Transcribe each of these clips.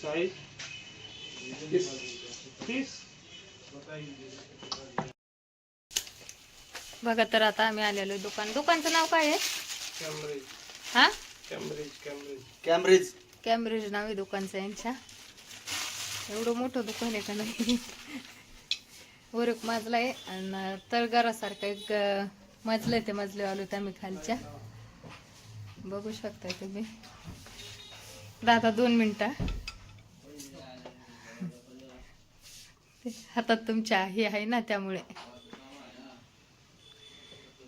Size 30. बघा तर आता आम्ही आलेलो दुकानचं नाव काय आहे? कॅम्ब्रिज. हा, कॅम्ब्रिज नाव आहे दुकानचं यांच्या. एवढं मोठं दुकान आहे का नाही. वर एक मजला आहे आणि तळघरासारखं एक मजलं आहे. ते मजले आलो तर आम्ही खालच्या. बघू शकताय तुम्ही. दादा 2 मिनिटं. हातात तुमच्या हे आहे ना, त्यामुळे.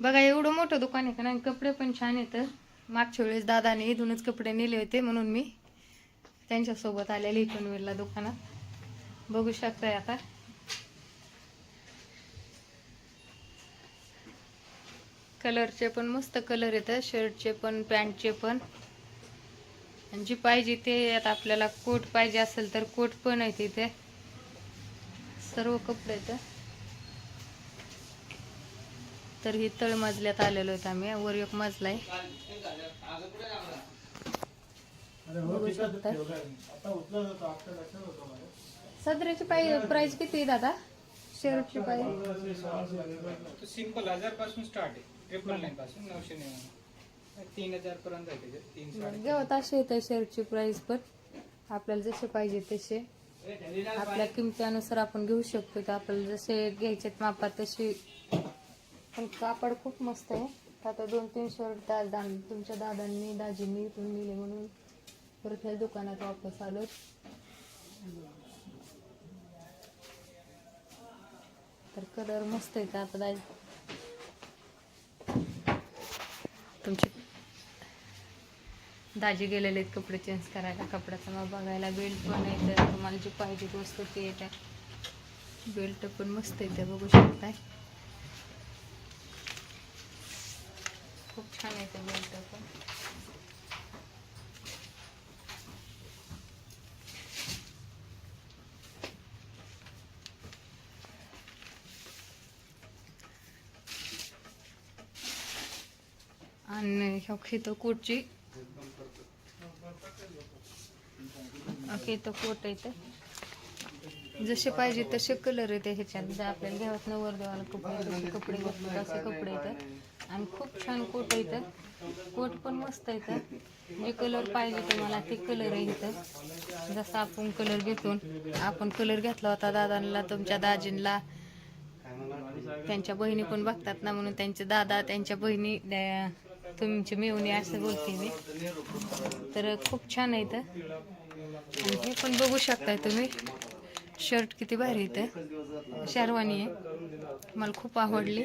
बघा एवढं मोठं दुकान आहे का नाही. कपडे पण छान येतं. मागच्या वेळेस दादाने इथूनच कपडे नेले होते, म्हणून मी त्यांच्यासोबत आलेले इथून वेळेला दुकानात. बघू शकताय आता. कलरचे पण मस्त कलर येतात, शर्टचे पण, पॅन्टचे पण. आणि जी पाहिजे ते आता आपल्याला कोट पाहिजे असेल तर कोट पण आहे तिथे. सर्व कपडे आहेत. तर ही तळ मजल्यात आलेलो आहेत आम्ही. वर एक मजला आहे. बघू शकता. सदऱ्याची प्राइस किती आहे दादा? शर्टची प्राइस सिंपल 1000 पासून स्टार्ट आहे. 999 पासून 999 3000 पर्यंत आहे. त्याच्यात 3 घेवत असे येते शर्टची प्राइस पण. आपल्याला जसे पाहिजे तसे आपल्या किमतीनुसार आपण घेऊ शकतो. तर आपल्याला जसे घ्यायचे मापात तसे. पण कापड खूप मस्त आहे. आता 2-3 शर्ट तुमच्या दाजींनी इथून नेले म्हणून परत ह्या दुकानात वापस आलो. तर कलर मस्त आहे. आता तुमचे दाजी गेलेले आहेत कपडे चेंज करायला. कपड्याचा मग बघायला. बेल्ट पण आहे. तर तुम्हाला जी पाहिजे ती वस्तू ती येतात. बेल्ट पण मस्त आहे. ते बघू शकताय. खूप छान आहे ते बेल्ट पण. आणि ह्या तो कोटची तो कोट आहे. जसे पाहिजे तसे कलर येते ह्याच्यात. जर आपल्याला घ्यावत नवर देवाला कपडे घेतले तसे कपडे येतात. आणि खूप छान कोट येतं. कोट पण मस्त येतं. जे कलर पाहिजे तुम्हाला ते कलर आहे इथं. जसा आपण कलर घेतला होता दादांना, तुमच्या दाजींना. त्यांच्या बहिणी पण बघतात ना, म्हणून त्यांचे दादा त्यांच्या बहिणी तुमची मेवणी असं बोलते मी. तर खूप छान आहे इथं. आणि हे पण बघू शकताय तुम्ही. शर्ट किती भारी येतं. शेरवानी आहे. मला खूप आवडली.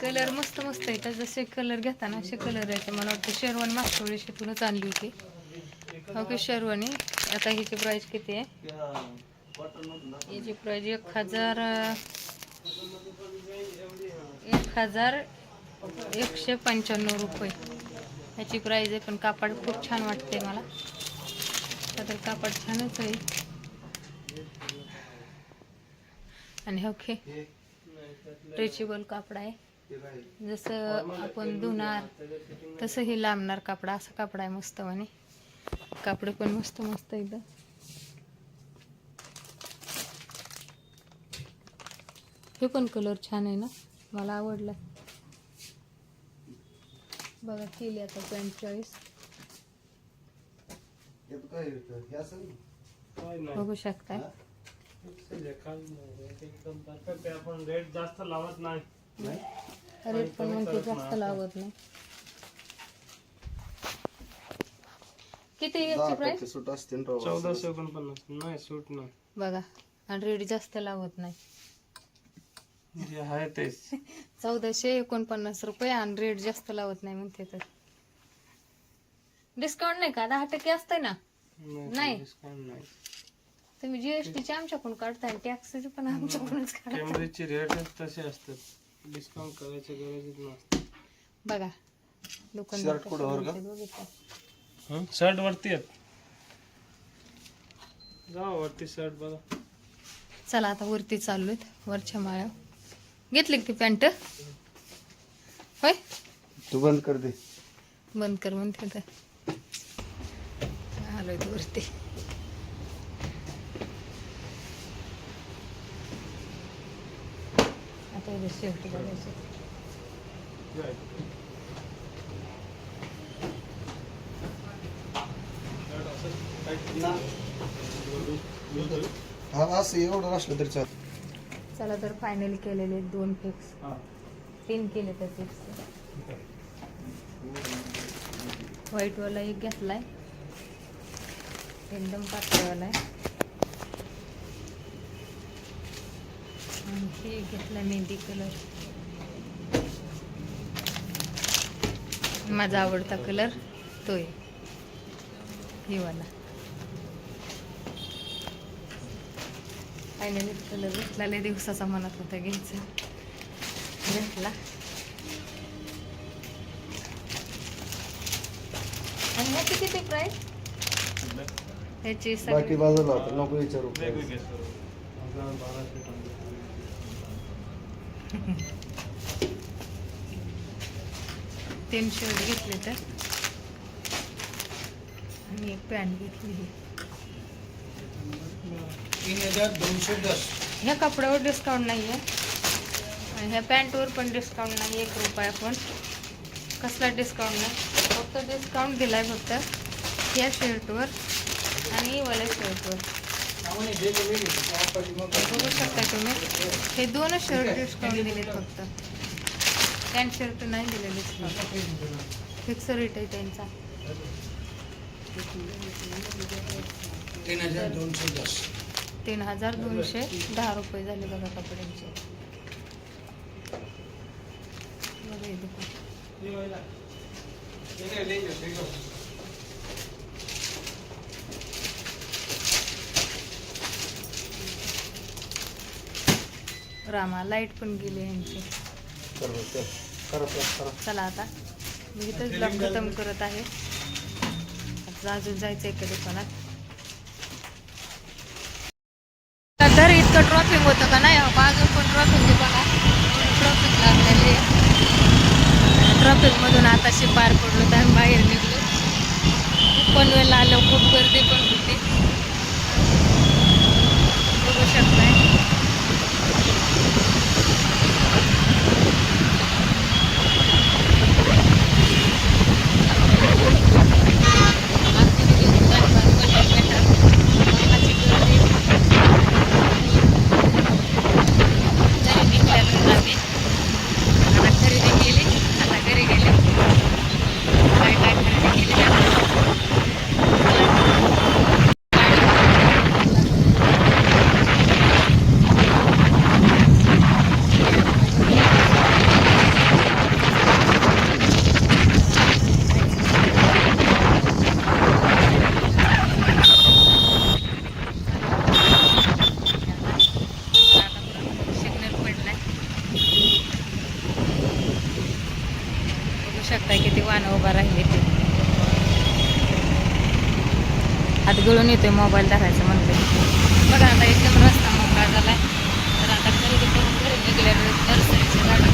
कलर मस्त मस्त येतात. जसे कलर घेताना असे कलर येते. मला वाटतं शेरवानी मागच्या वेळेस शेतूनच आणली होती. ओके शेरवानी. आता ह्याची प्राइस किती आहे? याची प्राइस 1195 रुपये ह्याची प्राइस आहे. पण कापड खूप छान वाटते मला. तर कापड छानच आहे. आणि ओके स्ट्रेचेबल कापड आहे. जसं आपण धुणार तसं हे लांबणार कापड. असं कापड आहे मस्त. म्हणे कापड पण मस्त मस्त एकदम. हे पण कलर छान आहे ना, मला आवडला. बघा केली आता पॅन्ट चॉईस. बघू शकता. आपण रेट जास्त लावत नाही. रेट पण म्हणते जास्त लावत नाही. किती याची प्राइस? 1449. नाही सूट नाही बघा. आणि रेट जास्त लावत नाही. जे आहे तेच 1449 रुपये. आणि रेट जास्त लावत नाही म्हणते. तर डिस्काउंट नाही का? 10% असतंय ना. नाही तुम्ही जीएसटीचे आमच्याकडून काढताय. टॅक्सचे पण आमच्याकडूनच काढताय. कॅम्ब्रिजचे रेटच तसे असतात. डिस्काउंट करायची गरजच नसते. बघा दुकानदार शर्ट वरती आहेत. जा वरती शर्ट बघा. चला आता वरती चाललोय, वरच्या माळ्यावर. घेतली का ती पॅन्ट? होय, तू बंद कर दे. बंद कर म्हणते तर. आलोय वरती. आता इथे शेवटी बघायचं. हा असं एवढं असलं तरी चाल. चला तर फायनल केलेले 2 फिक्स, 3 केले तर फिक्स. व्हाईटवाला एक घेतलाय, एकदम पातळवाला आहे. आणि हे घेतला मेहंदी कलर, माझा आवडता कलर तो आहे, हे वाला. फायनली कलर घेतला, लय दिवसाचा मनात होता घ्यायचा, घेतला. आणि ह्याची किती प्राइस? ह्याची बाकी बाजूला होता, नको विचारू. 3 शर्ट घेतले तर, आणि एक पॅन्ट घेतली. 3210. ह्या कपड्यावर डिस्काउंट नाही आहे, आणि ह्या पॅन्टवर पण डिस्काउंट नाही, 1 रुपया पण. कसला डिस्काउंट नाही, फक्त डिस्काउंट दिलाय फक्त ह्या शर्टवर आणि वाल्या शर्टवर. बघू शकता तुम्ही, हे 2 शर्ट डिस्काउंट दिले फक्त, पॅन्ट शर्ट नाही दिले डिस्काउंट. फिक्स रेट आहे त्यांचा. 3210. 3210 रुपये झाले बघा कपड्यांचे. बघा हे दुकान. रामा लाईट पण गेली यांची. चला आता मी इथंच ब्लॉग खतम करत आहे. आता अजून जायचं एका दुकानात. तर इतकं ट्रॉफिक होतं का नाही, अजून पण ट्रॉफिक बघा, ट्रॉफिक लागलेली आहे. ट्रॉफिकमधून आताशी पार पडलो तर बाहेर निघलो. पनवेलला आलो, खूप गर्दी पण होती, बघू शकताय. किती वाहनं उभा राहिले ते. हात गळून येतोय मोबाईल धरायचं म्हणते. बघा आता एकदम रस्ता मोकळा झालाय. तर आता खरेदी करून घरी निघल्यावर नर्सरीचे झाडं